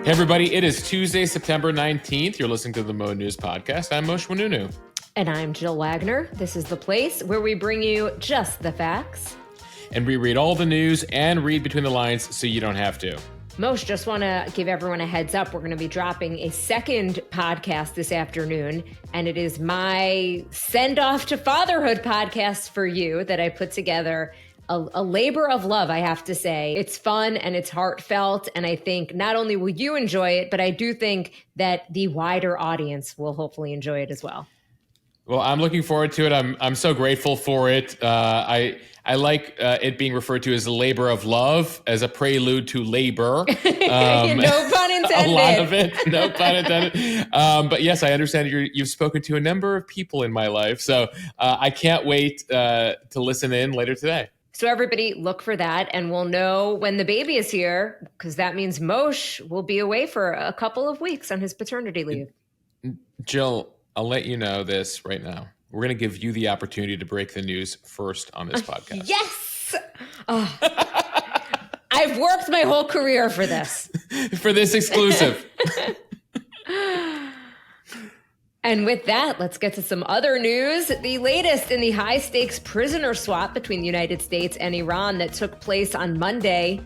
Hey everybody, it is Tuesday, September 19th. You're listening to the Mo News Podcast. I'm Moshe Wanunu. And I'm Jill Wagner. This is the place where we bring you just the facts. And we read all the news and read between the lines so you don't have to. Moshe, just want to give everyone a heads up. We're going to be dropping a second podcast this afternoon, and it is my send-off to fatherhood podcast for you that I put together. A labor of love, I have to say. It's fun and it's heartfelt, and I think not only will you enjoy it, but I do think that the wider audience will hopefully enjoy it as well. Well, I'm looking forward to it. I'm so grateful for it. I like it being referred to as a labor of love, as a prelude to labor. No pun intended. A lot of it, no pun intended. But yes, I understand you've spoken to a number of people in my life, so I can't wait to listen in later today. So everybody look for that, and we'll know when the baby is here, because that means Moshe will be away for a couple of weeks on his paternity leave. Jill, I'll let you know this right now. We're going to give you the opportunity to break the news first on this podcast. Yes! Oh. I've worked my whole career for this. For this exclusive. And with that, let's get to some other news. The latest in the high-stakes prisoner swap between the United States and Iran that took place on Monday.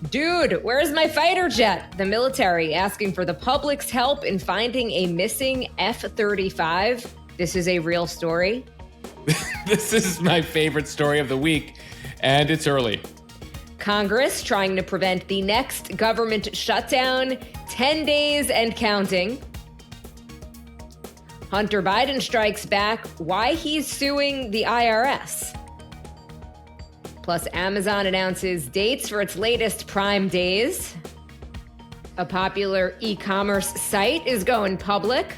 Dude, where's my fighter jet? The military asking for the public's help in finding a missing F-35. This is a real story. This is my favorite story of the week, and it's early. Congress trying to prevent the next government shutdown, 10 days and counting. Hunter Biden strikes back why he's suing the IRS. Plus, Amazon announces dates for its latest Prime Days. A popular e-commerce site is going public.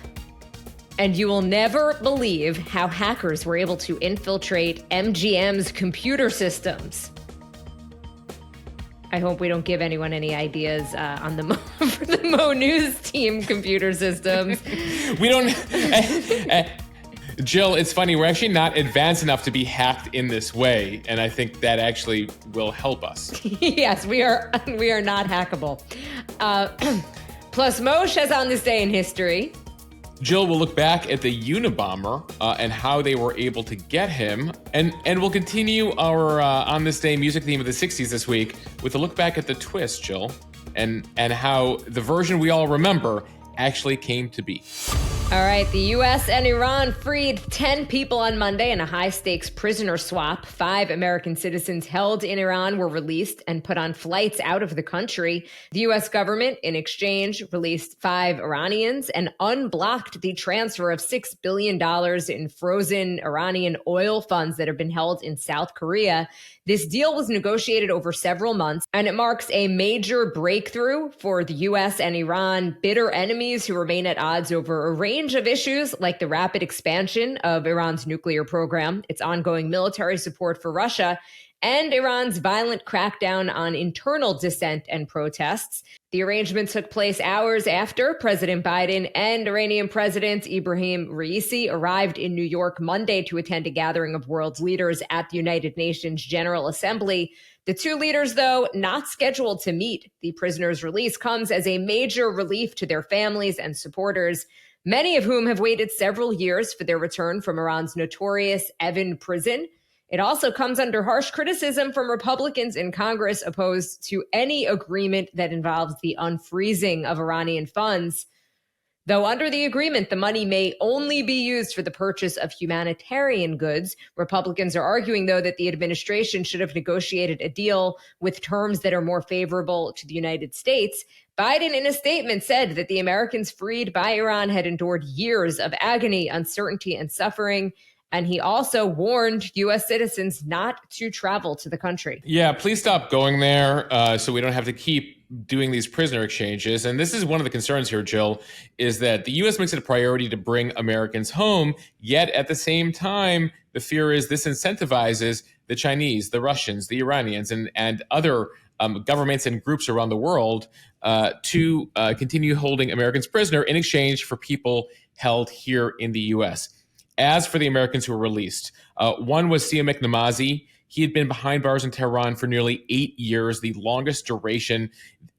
And you will never believe how hackers were able to infiltrate MGM's computer systems. I hope we don't give anyone any ideas on the for the Mo News team computer systems. We don't... Jill, it's funny. We're actually not advanced enough to be hacked in this way, and I think that actually will help us. Yes, we are not hackable. Plus, Moshe has on this day in history. Jill will look back at the Unabomber and how they were able to get him. And we'll continue our On This Day music theme of the 60s this week with a look back at the twist, Jill, and how the version we all remember actually came to be. All right, the U.S. and Iran freed 10 people on Monday in a high-stakes prisoner swap. 5 American citizens held in Iran were released and put on flights out of the country. The U.S. government, in exchange, released 5 Iranians and unblocked the transfer of $6 billion in frozen Iranian oil funds that have been held in South Korea. This deal was negotiated over several months, and it marks a major breakthrough for the U.S. and Iran, bitter enemies who remain at odds over a range of issues like the rapid expansion of Iran's nuclear program, its ongoing military support for Russia, and Iran's violent crackdown on internal dissent and protests. The arrangement took place hours after President Biden and Iranian President Ibrahim Raisi arrived in New York Monday to attend a gathering of world leaders at the United Nations General Assembly. The 2 leaders, though, not scheduled to meet. The prisoners' release comes as a major relief to their families and supporters, many of whom have waited several years for their return from Iran's notorious Evin prison. It also comes under harsh criticism from Republicans in Congress opposed to any agreement that involves the unfreezing of Iranian funds. Though under the agreement, the money may only be used for the purchase of humanitarian goods. Republicans are arguing, though, that the administration should have negotiated a deal with terms that are more favorable to the United States. Biden, in a statement, said that the Americans freed by Iran had endured years of agony, uncertainty, and suffering. And he also warned U.S. citizens not to travel to the country. Yeah, please stop going there so we don't have to keep doing these prisoner exchanges. And this is one of the concerns here, Jill, is that the U.S. makes it a priority to bring Americans home. Yet at the same time, the fear is this incentivizes the Chinese, the Russians, the Iranians, and other governments and groups around the world to continue holding Americans prisoner in exchange for people held here in the U.S. As for the Americans who were released, one was Sia McNamazzi. He had been behind bars in Tehran for nearly 8 years, the longest duration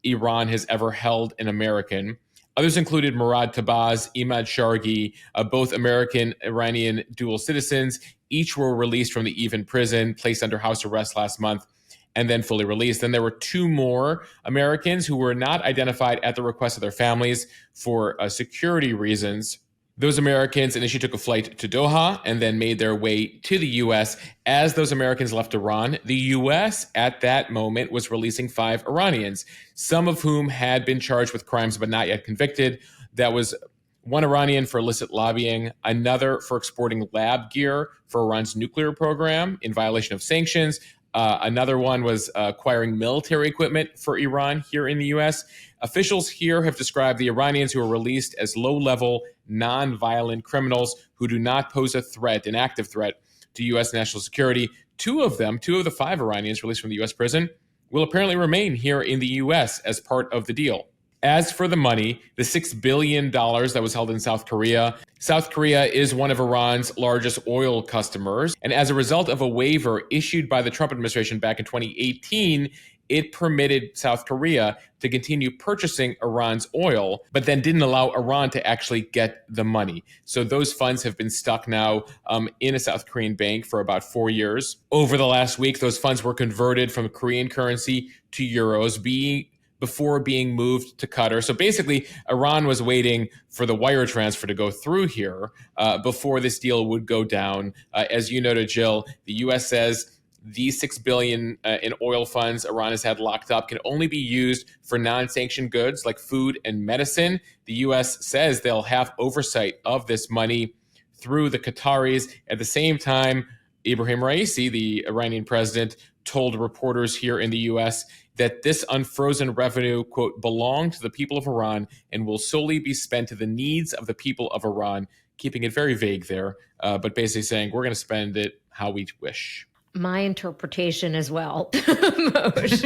Iran has ever held an American. Others included Murad Tabaz, Imad Shargi, both American-Iranian dual citizens. Each were released from the Evin prison, placed under house arrest last month, and then fully released. Then there were 2 more Americans who were not identified at the request of their families for security reasons. Those Americans initially took a flight to Doha and then made their way to the U.S. As those Americans left Iran, the U.S. at that moment was releasing 5 Iranians, some of whom had been charged with crimes but not yet convicted. That was one Iranian for illicit lobbying, another for exporting lab gear for Iran's nuclear program in violation of sanctions. Another one was acquiring military equipment for Iran here in the U.S. Officials here have described the Iranians who were released as low-level, non-violent criminals who do not pose a threat, an active threat, to U.S. national security. 2 of the 5 Iranians released from the U.S. prison will apparently remain here in the U.S. as part of the deal. As for the money, the $6 billion that was held in South Korea is one of Iran's largest oil customers. And as a result of a waiver issued by the Trump administration back in 2018, it permitted South Korea to continue purchasing Iran's oil, but then didn't allow Iran to actually get the money. So those funds have been stuck now in a South Korean bank for about 4 years. Over the last week, those funds were converted from Korean currency to euros, before being moved to Qatar. So basically, Iran was waiting for the wire transfer to go through here before this deal would go down. As you noted, Jill, the U.S. says these $6 billion in oil funds Iran has had locked up can only be used for non-sanctioned goods like food and medicine. The U.S. says they'll have oversight of this money through the Qataris. At the same time, Ibrahim Raisi, the Iranian president, told reporters here in the U.S. that this unfrozen revenue, quote, belonged to the people of Iran and will solely be spent to the needs of the people of Iran, keeping it very vague there, but basically saying we're going to spend it how we wish. My interpretation as well. Moshe.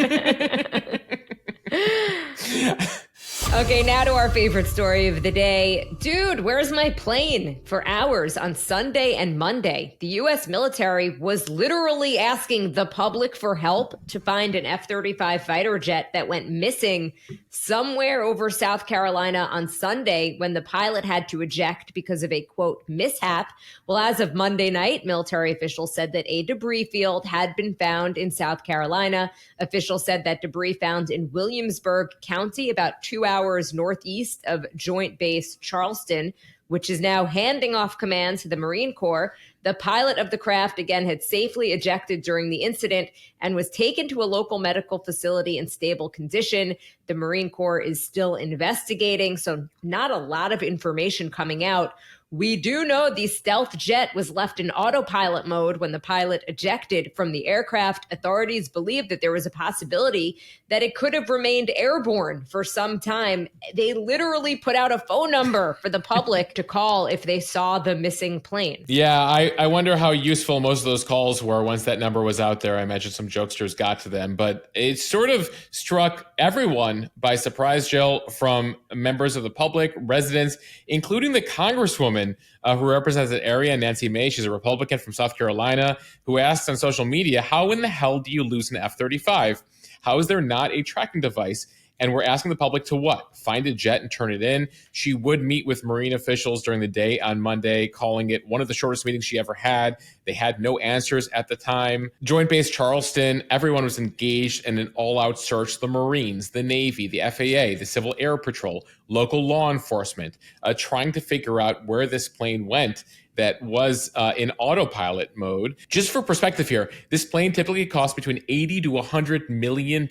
Okay, now to our favorite story of the day. Dude, where's my plane? For hours on Sunday and Monday, the U.S. military was literally asking the public for help to find an F-35 fighter jet that went missing somewhere over South Carolina on Sunday when the pilot had to eject because of a, quote, mishap. Well, as of Monday night, military officials said that a debris field had been found in South Carolina. Officials said that debris found in Williamsburg County, about 2 hours northeast of Joint Base Charleston, which is now handing off command to the Marine Corps. The pilot of the craft, again, had safely ejected during the incident and was taken to a local medical facility in stable condition. The Marine Corps is still investigating, so not a lot of information coming out. We do know the stealth jet was left in autopilot mode when the pilot ejected from the aircraft. Authorities believe that there was a possibility that it could have remained airborne for some time. They literally put out a phone number for the public to call if they saw the missing plane. Yeah, I wonder how useful most of those calls were once that number was out there. I imagine some jokesters got to them, but it sort of struck everyone by surprise, Jill, from members of the public, residents, including the Congresswoman who represents that area, Nancy May. She's a Republican from South Carolina, who asked on social media, how in the hell do you lose an F-35? How is there not a tracking device? And we're asking the public to what? Find a jet and turn it in. She would meet with Marine officials during the day on Monday, calling it one of the shortest meetings she ever had. They had no answers at the time. Joint Base Charleston, everyone was engaged in an all-out search. The Marines, the Navy, the FAA, the Civil Air Patrol, local law enforcement, trying to figure out where this plane went that was in autopilot mode. Just for perspective here, this plane typically costs between $80 to $100 million.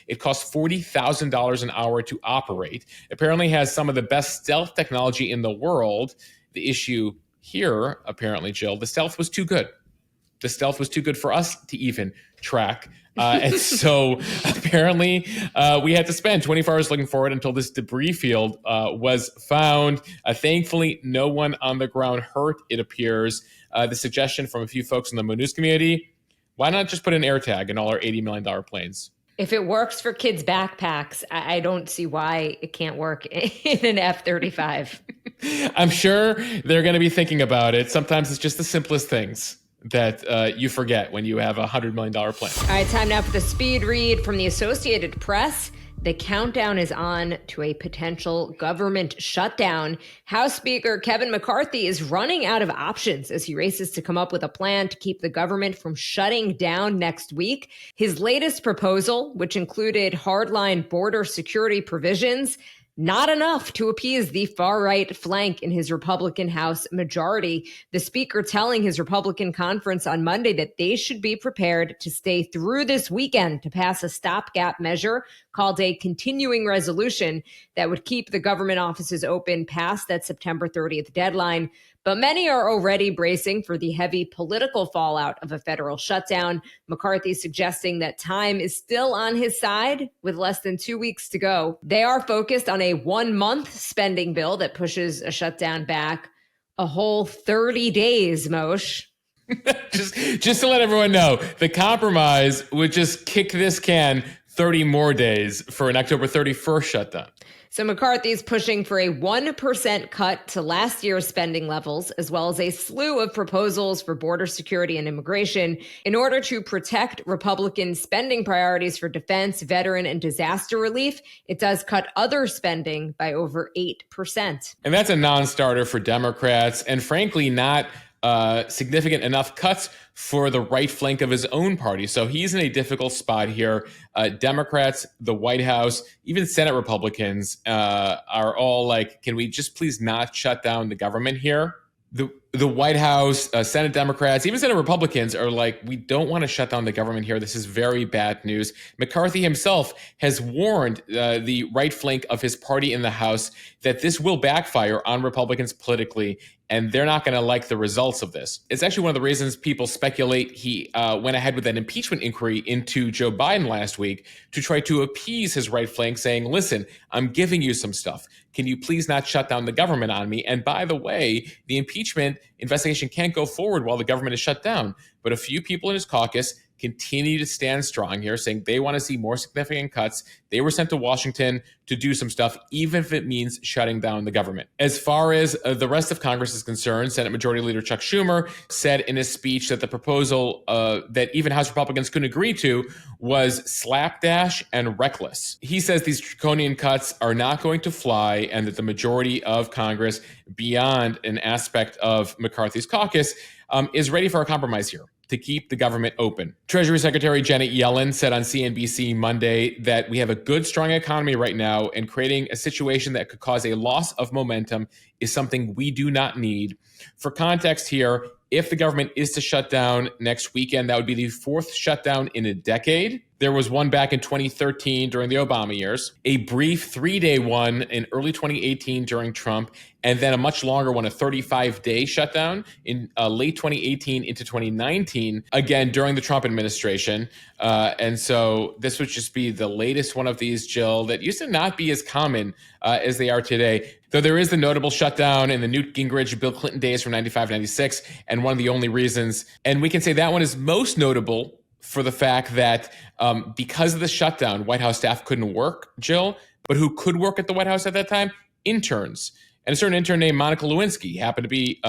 It costs $40,000 an hour to operate. Apparently has some of the best stealth technology in the world. The issue here, apparently, Jill, the stealth was too good. The stealth was too good for us to even track. And so apparently we had to spend 24 hours looking for it until this debris field was found. Thankfully, no one on the ground hurt, it appears. The suggestion from a few folks in the news community, why not just put an air tag in all our $80 million planes? If it works for kids' backpacks, I don't see why it can't work in an F-35. I'm sure they're going to be thinking about it. Sometimes it's just the simplest things that you forget when you have a $100 million plan. All right, time now for the speed read from the Associated Press. The countdown is on to a potential government shutdown. House Speaker Kevin McCarthy is running out of options as he races to come up with a plan to keep the government from shutting down next week. His latest proposal, which included hardline border security provisions, not enough to appease the far-right flank in his Republican House majority. The speaker telling his Republican conference on Monday that they should be prepared to stay through this weekend to pass a stopgap measure called a continuing resolution that would keep the government offices open past that September 30th deadline. But many are already bracing for the heavy political fallout of a federal shutdown. McCarthy suggesting that time is still on his side with less than 2 weeks to go. They are focused on a 1-month spending bill that pushes a shutdown back a whole 30 days, Moshe. just to let everyone know, the compromise would just kick this can 30 more days for an October 31st shutdown. So McCarthy's pushing for a 1% cut to last year's spending levels, as well as a slew of proposals for border security and immigration in order to protect Republican spending priorities for defense, veteran, and disaster relief. It does cut other spending by over 8%. And that's a non-starter for Democrats, and frankly, not significant enough cuts for the right flank of his own party. So he's in a difficult spot here. Democrats, the White House, even Senate Republicans are all like, can we just please not shut down the government here? The White House, Senate Democrats, even Senate Republicans are like, we don't want to shut down the government here. This is very bad news. McCarthy himself has warned the right flank of his party in the House that this will backfire on Republicans politically, and they're not going to like the results of this. It's actually one of the reasons people speculate he went ahead with an impeachment inquiry into Joe Biden last week to try to appease his right flank, saying, listen, I'm giving you some stuff. Can you please not shut down the government on me? And by the way, the impeachment investigation can't go forward while the government is shut down. But a few people in his caucus continue to stand strong here, saying they want to see more significant cuts. They were sent to Washington to do some stuff, even if it means shutting down the government. As far as the rest of Congress is concerned, Senate Majority Leader Chuck Schumer said in his speech that the proposal that even House Republicans couldn't agree to was slapdash and reckless. He says these draconian cuts are not going to fly, and that the majority of Congress, beyond an aspect of McCarthy's caucus, is ready for a compromise here to keep the government open. Treasury Secretary Janet Yellen said on CNBC Monday that we have a good, strong economy right now, and creating a situation that could cause a loss of momentum is something we do not need. For context here, if the government is to shut down next weekend, that would be the fourth shutdown in a decade. There was one back in 2013 during the Obama years, a brief 3-day one in early 2018 during Trump, and then a much longer one, a 35-day shutdown in late 2018 into 2019, again, during the Trump administration. And so this would just be the latest one of these, Jill, that used to not be as common as they are today. Though there is the notable shutdown in the Newt Gingrich, Bill Clinton days from 95, 96, and one of the only reasons, and we can say that one is most notable for the fact that because of the shutdown, White House staff couldn't work, Jill, but who could work at the White House at that time? Interns. And a certain intern named Monica Lewinsky happened to be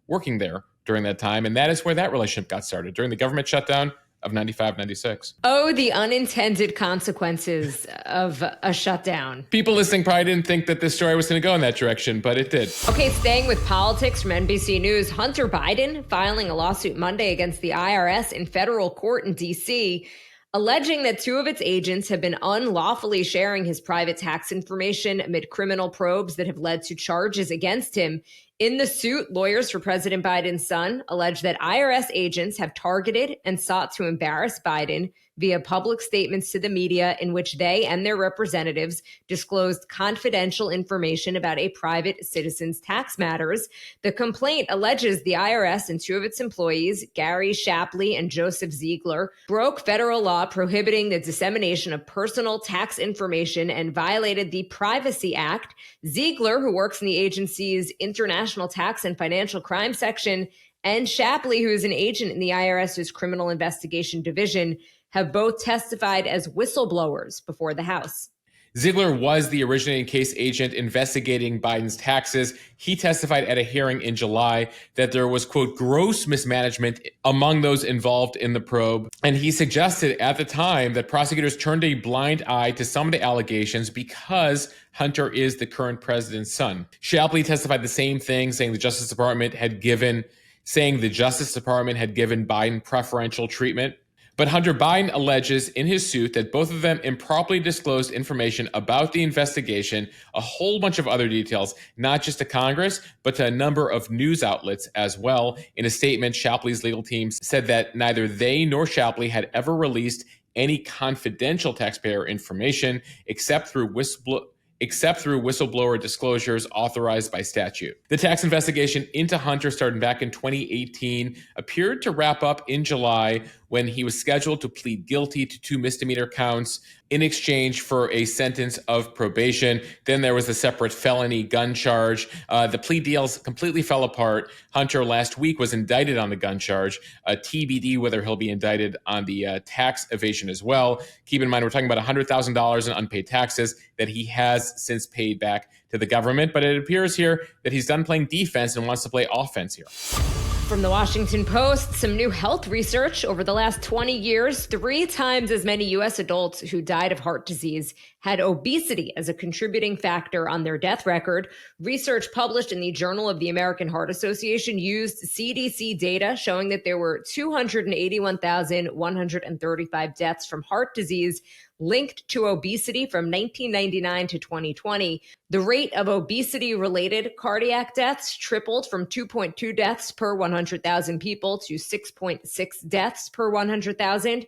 working there during that time, and that is where that relationship got started, during the government shutdown of 95, 96. Oh, the unintended consequences of a shutdown. People listening probably didn't think that this story was going to go in that direction, but it did. Okay, staying with politics from NBC News, Hunter Biden filing a lawsuit Monday against the IRS in federal court in D.C., alleging that 2 of its agents have been unlawfully sharing his private tax information amid criminal probes that have led to charges against him. In the suit, lawyers for President Biden's son allege that IRS agents have targeted and sought to embarrass Biden via public statements to the media in which they and their representatives disclosed confidential information about a private citizen's tax matters. The complaint alleges the IRS and 2 of its employees, Gary Shapley and Joseph Ziegler, broke federal law prohibiting the dissemination of personal tax information and violated the Privacy Act. Ziegler, who works in the agency's International Tax and Financial Crime section, and Shapley, who is an agent in the IRS's Criminal Investigation Division, have both testified as whistleblowers before the House. Ziegler was the originating case agent investigating Biden's taxes. He testified at a hearing in July that there was, quote, gross mismanagement among those involved in the probe. And he suggested at the time that prosecutors turned a blind eye to some of the allegations because Hunter is the current president's son. Shapley testified the same thing, saying the Justice Department had given Biden preferential treatment. But Hunter Biden alleges in his suit that both of them improperly disclosed information about the investigation, a whole bunch of other details, not just to Congress, but to a number of news outlets as well. In a statement, Shapley's legal team said that neither they nor Shapley had ever released any confidential taxpayer information except through whistleblower disclosures authorized by statute. The tax investigation into Hunter, starting back in 2018, appeared to wrap up in July when he was scheduled to plead guilty to 2 misdemeanor counts in exchange for a sentence of probation. Then there was a separate felony gun charge. The plea deals completely fell apart. Hunter last week was indicted on the gun charge. TBD whether he'll be indicted on the tax evasion as well. Keep in mind, we're talking about $100,000 in unpaid taxes that he has since paid back to the government. But it appears here that he's done playing defense and wants to play offense here. From the Washington Post, some new health research. Over the last 20 years, 3 times as many U.S. adults who died of heart disease had obesity as a contributing factor on their death record. Research published in the Journal of the American Heart Association used CDC data showing that there were 281,135 deaths from heart disease linked to obesity from 1999 to 2020. The rate of obesity-related cardiac deaths tripled from 2.2 deaths per 100,000 people to 6.6 deaths per 100,000.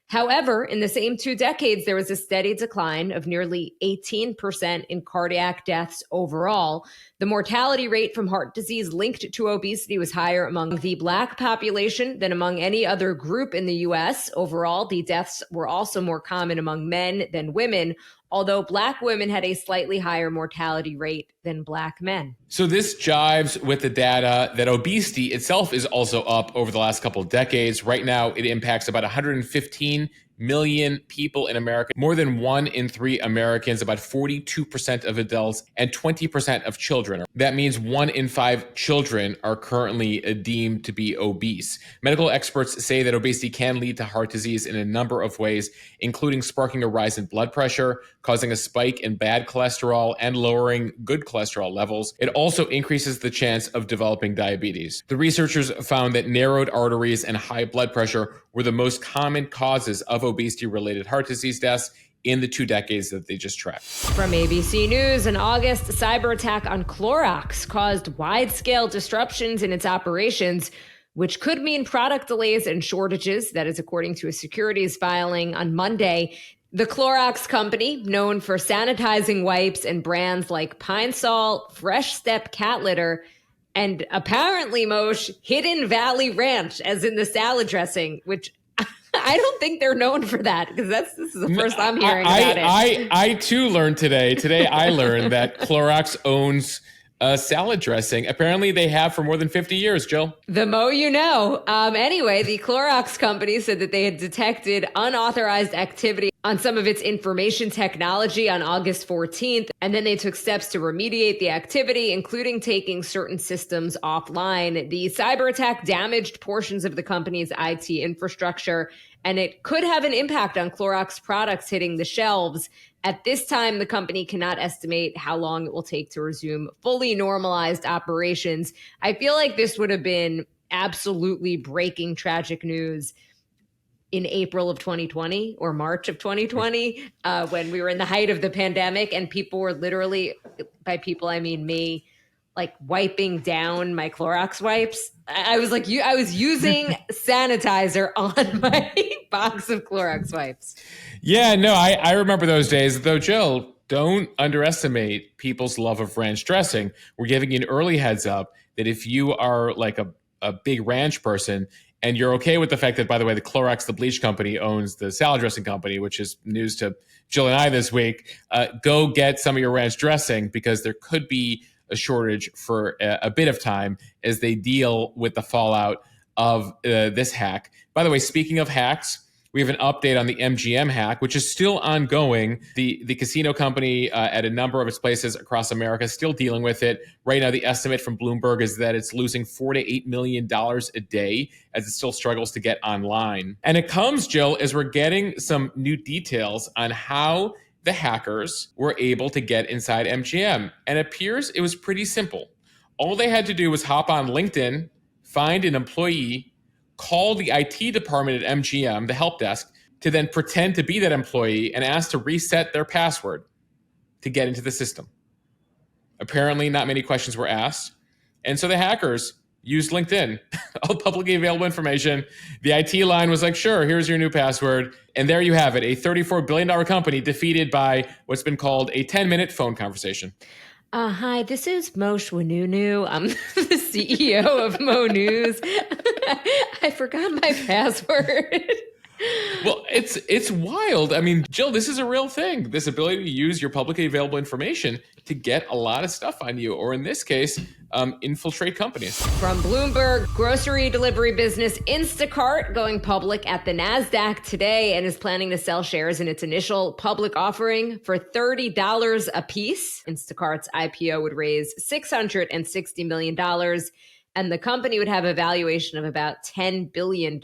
However, in the same 2 decades, there was a steady decline of nearly 18% in cardiac deaths overall. The mortality rate from heart disease linked to obesity was higher among the Black population than among any other group in the U.S. Overall, the deaths were also more common among men than women, although Black women had a slightly higher mortality rate than Black men. So this jives with the data that obesity itself is also up over the last couple of decades. Right now, it impacts about 115 million people in America, more than 1 in 3 Americans, about 42% of adults, and 20% of children. That means 1 in 5 children are currently deemed to be obese. Medical experts say that obesity can lead to heart disease in a number of ways, including sparking a rise in blood pressure, causing a spike in bad cholesterol, and lowering good cholesterol levels. It also increases the chance of developing diabetes. The researchers found that narrowed arteries and high blood pressure were the most common causes of obesity-related heart disease deaths in the 2 decades that they just tracked. From ABC News, an August cyberattack on Clorox caused wide-scale disruptions in its operations, which could mean product delays and shortages. That is according to a securities filing on Monday. The Clorox company, known for sanitizing wipes and brands like Pine Sol, Fresh Step cat litter, and apparently, Moshe, Hidden Valley Ranch, as in the salad dressing, which I don't think they're known for that, because this is the first I'm hearing about it. I too learned today. Today I learned that Clorox owns salad dressing. Apparently they have for more than 50 years, Jill. The mo you know. Anyway, the Clorox company said that they had detected unauthorized activity on some of its information technology on August 14th, and then they took steps to remediate the activity, including taking certain systems offline. The cyber attack damaged portions of the company's IT infrastructure, and it could have an impact on Clorox products hitting the shelves. At this time, the company cannot estimate how long it will take to resume fully normalized operations. I feel like this would have been absolutely breaking tragic news in April of 2020 or March of 2020, when we were in the height of the pandemic and people were literally, by people I mean me, like wiping down my Clorox wipes. I was like, I was using sanitizer on my box of Clorox wipes. Yeah, no, I remember those days. Though, Jill, don't underestimate people's love of ranch dressing. We're giving you an early heads up that if you are like a big ranch person, and you're okay with the fact that, by the way, the Clorox, the bleach company, owns the salad dressing company, which is news to Jill and I this week, go get some of your ranch dressing, because there could be a shortage for a bit of time as they deal with the fallout of this hack. By the way, speaking of hacks, We have an update on the MGM hack, which is still ongoing. The casino company at a number of its places across America is still dealing with it. Right now, the estimate from Bloomberg is that it's losing $4 to $8 million a day as it still struggles to get online. And it comes, Jill, as we're getting some new details on how the hackers were able to get inside MGM. And it appears it was pretty simple. All they had to do was hop on LinkedIn, find an employee, call the IT department at MGM, the help desk, to then pretend to be that employee and ask to reset their password to get into the system. Apparently, not many questions were asked. And so the hackers used LinkedIn, all publicly available information. The IT line was like, sure, here's your new password. And there you have it, a $34 billion company defeated by what's been called a 10-minute phone conversation. Hi, this is Mo Shwanunu. I'm the CEO of Mo News. I forgot my password. Well, it's wild. I mean, Jill, this is a real thing. This ability to use your publicly available information to get a lot of stuff on you, or in this case, infiltrate companies. From Bloomberg, grocery delivery business Instacart going public at the NASDAQ today and is planning to sell shares in its initial public offering for $30 a piece. Instacart's IPO would raise $660 million, and the company would have a valuation of about $10 billion.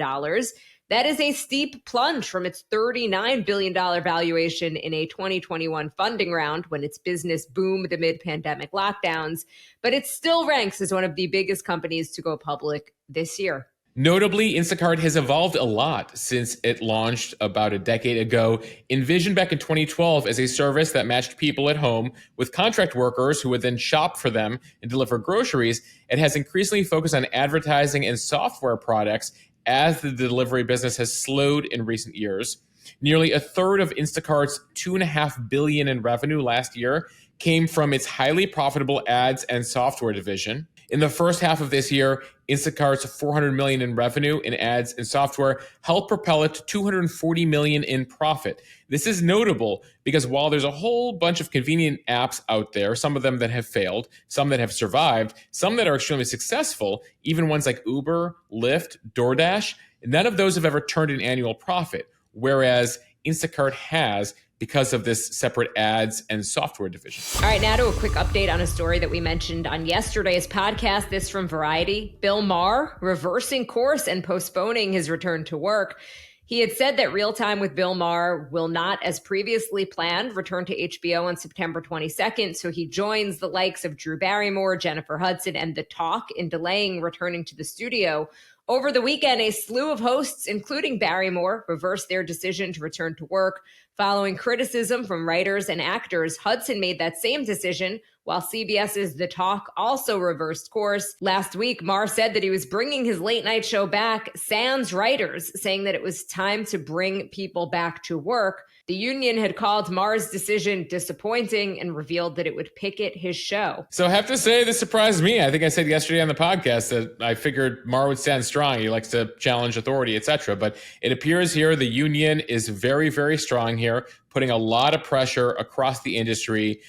That is a steep plunge from its $39 billion valuation in a 2021 funding round when its business boomed amid pandemic lockdowns, but it still ranks as one of the biggest companies to go public this year. Notably, Instacart has evolved a lot since it launched about a decade ago. Envisioned back in 2012 as a service that matched people at home with contract workers who would then shop for them and deliver groceries, it has increasingly focused on advertising and software products as the delivery business has slowed in recent years. Nearly a third of Instacart's $2.5 billion in revenue last year came from its highly profitable ads and software division. In the first half of this year, Instacart's $400 million in revenue in ads and software helped propel it to $240 million in profit. This is notable because while there's a whole bunch of convenient apps out there, some of them that have failed, some that have survived, some that are extremely successful, even ones like Uber, Lyft, DoorDash, none of those have ever turned an annual profit, whereas Instacart has, because of this separate ads and software division. All right, now to a quick update on a story that we mentioned on yesterday's podcast. This from Variety. Bill Maher reversing course and postponing his return to work. He had said that Real Time with Bill Maher will not, as previously planned, return to HBO on September 22nd. So he joins the likes of Drew Barrymore, Jennifer Hudson, and The Talk in delaying returning to the studio. Over the weekend, a slew of hosts, including Barrymore, reversed their decision to return to work. Following criticism from writers and actors, Hudson made that same decision, while CBS's The Talk also reversed course. Last week, Maher said that he was bringing his late night show back, sans writers, saying that it was time to bring people back to work. The union had called Maher's decision disappointing and revealed that it would picket his show. So I have to say, this surprised me. I think I said yesterday on the podcast that I figured Maher would stand strong. He likes to challenge authority, etc. But it appears here the union is very, very strong here, putting a lot of pressure across the industry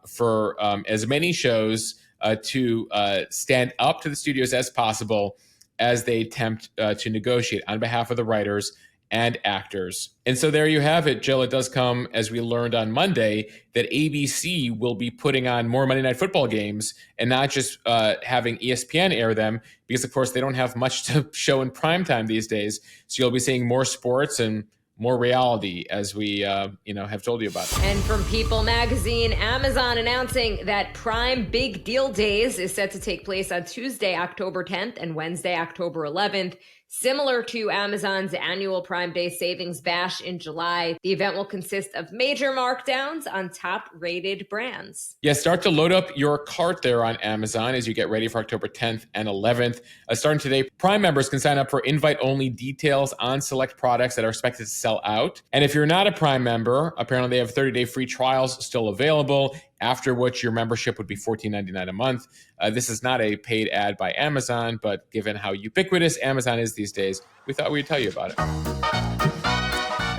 for as many shows to stand up to the studios as possible as they attempt to negotiate on behalf of the writers and actors. And so there you have it, Jill. It does come, as we learned on Monday, that ABC will be putting on more Monday Night Football games and not just having ESPN air them, because, of course, they don't have much to show in primetime these days. So you'll be seeing more sports and more reality, as we have told you about. And from People magazine, Amazon announcing that Prime Big Deal Days is set to take place on Tuesday, October 10th and Wednesday, October 11th. Similar to Amazon's annual Prime Day Savings Bash in July, the event will consist of major markdowns on top-rated brands. Yeah, start to load up your cart there on Amazon as you get ready for October 10th and 11th. Starting today, Prime members can sign up for invite-only details on select products that are expected to sell out. And if you're not a Prime member, apparently they have 30-day free trials still available, after which your membership would be $14.99 a month. This is not a paid ad by Amazon, but given how ubiquitous Amazon is these days, we thought we'd tell you about it.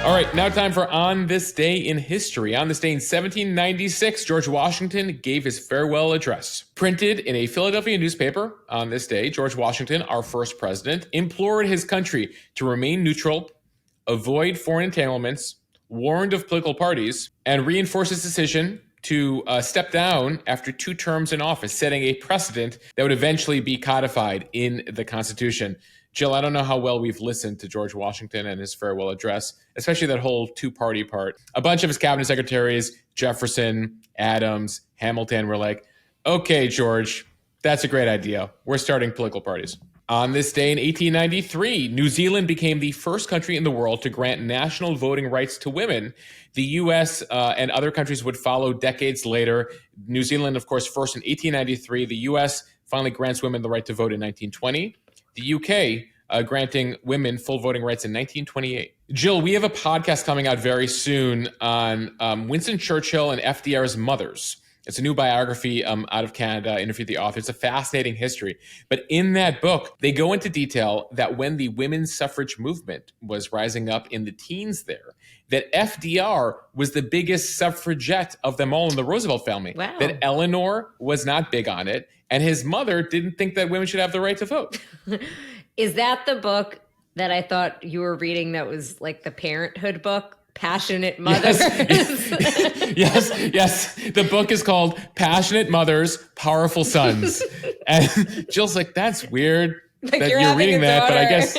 All right, now time for On This Day in History. On this day in 1796, George Washington gave his farewell address. Printed in a Philadelphia newspaper on this day, George Washington, our first president, implored his country to remain neutral, avoid foreign entanglements, warned of political parties, and reinforced his decision to step down after 2 terms in office, setting a precedent that would eventually be codified in the Constitution. Jill, I don't know how well we've listened to George Washington and his farewell address, especially that whole 2-party part. A bunch of his cabinet secretaries, Jefferson, Adams, Hamilton, were like, okay, George, that's a great idea. We're starting political parties. On this day in 1893, New Zealand became the first country in the world to grant national voting rights to women. The U.S. And other countries would follow decades later. New Zealand, of course, first in 1893. The U.S. finally grants women the right to vote in 1920. The U.K. Granting women full voting rights in 1928. Jill, we have a podcast coming out very soon on Winston Churchill and FDR's mothers. It's a new biography out of Canada. I interviewed the author. It's a fascinating history. But in that book, they go into detail that when the women's suffrage movement was rising up in the teens there, that FDR was the biggest suffragette of them all in the Roosevelt family. Wow. That Eleanor was not big on it. And his mother didn't think that women should have the right to vote. Is that the book that I thought you were reading that was like the parenthood book? Passionate Mothers. Yes. The book is called Passionate Mothers, Powerful Sons. And Jill's like, that's weird that you're reading that, but I guess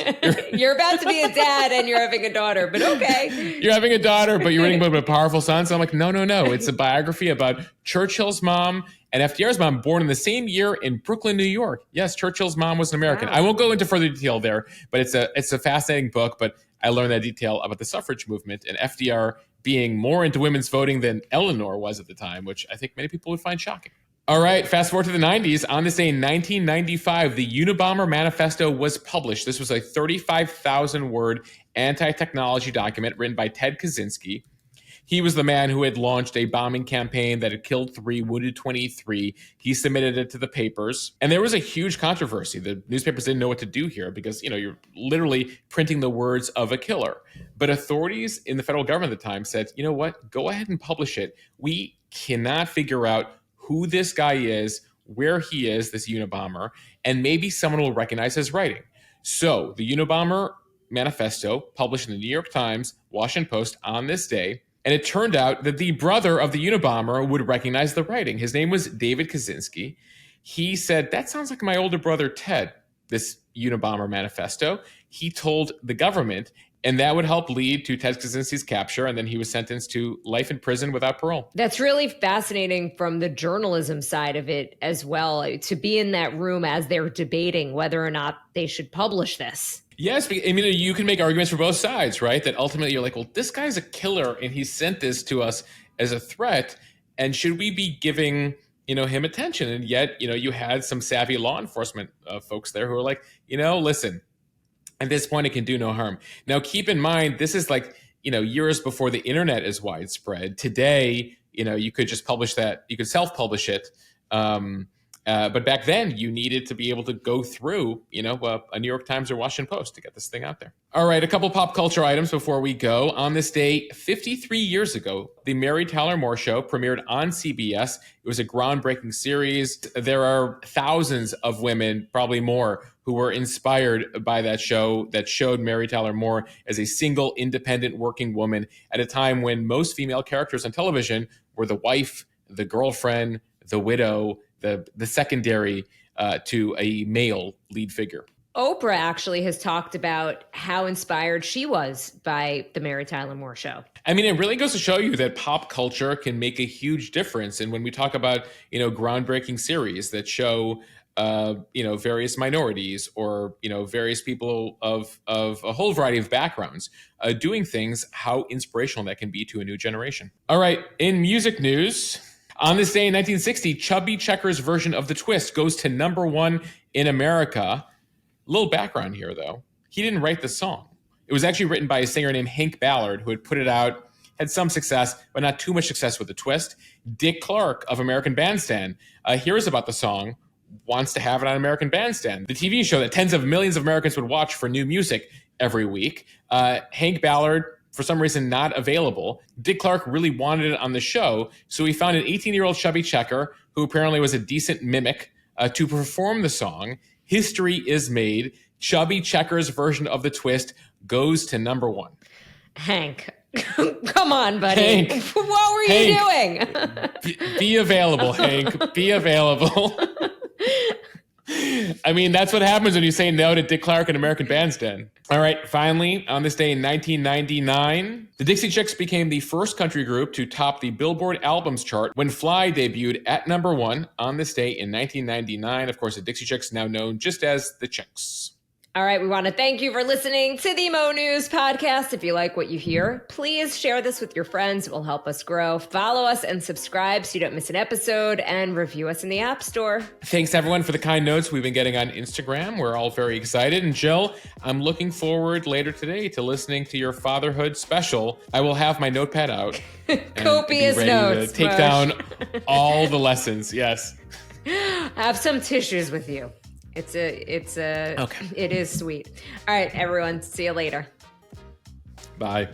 you're about to be a dad and you're having a daughter, but okay. You're having a daughter, but you're reading a book about powerful sons. So I'm like, no. It's a biography about Churchill's mom and FDR's mom, born in the same year in Brooklyn, New York. Yes, Churchill's mom was an American. Wow. I won't go into further detail there, but it's a fascinating book. But I learned that detail about the suffrage movement and FDR being more into women's voting than Eleanor was at the time, which I think many people would find shocking. All right, fast forward to the 90s. On this day in 1995, the Unabomber Manifesto was published. This was a 35,000-word anti-technology document written by Ted Kaczynski. He was the man who had launched a bombing campaign that had killed 3, wounded 23. He submitted it to the papers. And there was a huge controversy. The newspapers didn't know what to do here because, you're literally printing the words of a killer. But authorities in the federal government at the time said, you know what? Go ahead and publish it. We cannot figure out who this guy is, where he is, this Unabomber, and maybe someone will recognize his writing. So the Unabomber Manifesto, published in the New York Times, Washington Post on this day, and it turned out that the brother of the Unabomber would recognize the writing. His name was David Kaczynski. He said, that sounds like my older brother Ted, this Unabomber Manifesto. He told the government, and that would help lead to Ted Kaczynski's capture, and then he was sentenced to life in prison without parole. That's really fascinating from the journalism side of it as well, to be in that room as they're debating whether or not they should publish this. Yes, I mean, you can make arguments for both sides, right? That ultimately you're like, well, this guy's a killer, and he sent this to us as a threat, and should we be giving him attention? And yet, you had some savvy law enforcement folks there who were like, listen, at this point, it can do no harm. Now, keep in mind, this is like, years before the internet is widespread. Today, you could just publish that. You could self-publish it. But back then, you needed to be able to go through, a New York Times or Washington Post to get this thing out there. All right, a couple pop culture items before we go. On this day, 53 years ago, the Mary Tyler Moore Show premiered on CBS. It was a groundbreaking series. There are thousands of women, probably more, who were inspired by that show that showed Mary Tyler Moore as a single, independent working woman at a time when most female characters on television were the wife, the girlfriend, the widow, the secondary to a male lead figure. Oprah actually has talked about how inspired she was by the Mary Tyler Moore Show. I mean, it really goes to show you that pop culture can make a huge difference. And when we talk about, groundbreaking series that show, various minorities or, various people of a whole variety of backgrounds doing things, how inspirational that can be to a new generation. All right, in music news, on this day in 1960, Chubby Checker's version of The Twist goes to #1 in America. Little background here, though. He didn't write the song. It was actually written by a singer named Hank Ballard, who had put it out, had some success, but not too much success with The Twist. Dick Clark of American Bandstand hears about the song, wants to have it on American Bandstand, the TV show that tens of millions of Americans would watch for new music every week. Hank Ballard, for some reason, not available. Dick Clark really wanted it on the show, so he found an 18-year-old Chubby Checker, who apparently was a decent mimic, to perform the song. History is made. Chubby Checker's version of The Twist goes to #1. Hank, come on, buddy. Hank. What were you doing? Be available, Hank. Be available. I mean, that's what happens when you say no to Dick Clark and American Bandstand. All right, finally, on this day in 1999, the Dixie Chicks became the first country group to top the Billboard Albums chart when Fly debuted at number 1 on this day in 1999. Of course, the Dixie Chicks, now known just as the Chicks. All right, we want to thank you for listening to the Mo News podcast. If you like what you hear, please share this with your friends. It will help us grow. Follow us and subscribe so you don't miss an episode, and review us in the App Store. Thanks, everyone, for the kind notes we've been getting on Instagram. We're all very excited. And Jill, I'm looking forward later today to listening to your fatherhood special. I will have my notepad out. Copious and be ready notes. to take down all the lessons. Yes. Have some tissues with you. Okay. It is sweet. All right, everyone. See you later. Bye.